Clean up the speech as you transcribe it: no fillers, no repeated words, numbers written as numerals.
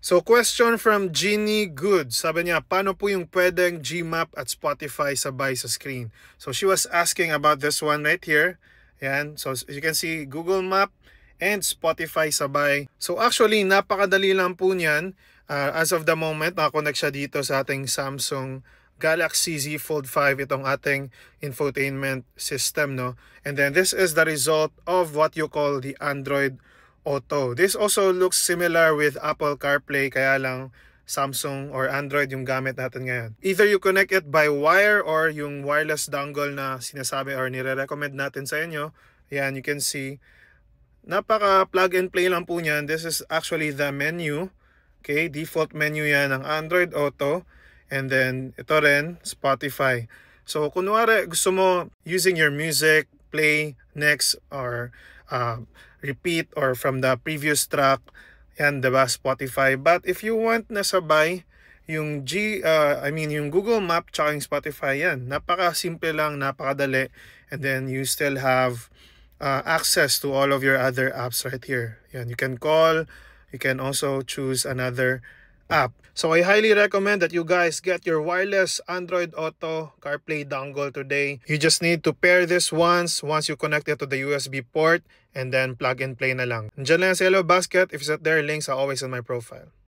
So question from Jeannie Good. Sabi niya, paano po yung pwedeng Gmap at Spotify sabay sa screen? So she was asking about this one right here. Yan. So as you can see, Google Map and Spotify sabay. So actually, napakadali lang po niyan. As of the moment, nakakonect siya dito sa ating Samsung Galaxy Z Fold 5, itong ating infotainment system, no? And then this is the result of what you call the Android Auto. This also looks similar with Apple CarPlay, kaya lang Samsung or Android yung gamit natin ngayon. Either you connect it by wire or yung wireless dongle na sinasabi or nire-recommend natin sa inyo. Yan, you can see. Napaka plug and play lang po niyan. This is actually the menu. Okay, default menu yan ng Android Auto. And then, ito rin, Spotify. So, kunwari gusto mo using your music, play next, or repeat, or from the previous track, yan, diba, Spotify. But if you want na sabay, yung yung Google Map tsaka yung Spotify, yan, napaka-simple lang, napakadali. And then, you still have access to all of your other apps right here. Yan, you can call, you can also choose another app. So I highly recommend that you guys get your wireless Android Auto CarPlay dongle today. You just need to pair this once you connect it to the USB port, and then plug and play na lang. Nandiyan lang sa yellow basket. If it's not there, links are always on my profile.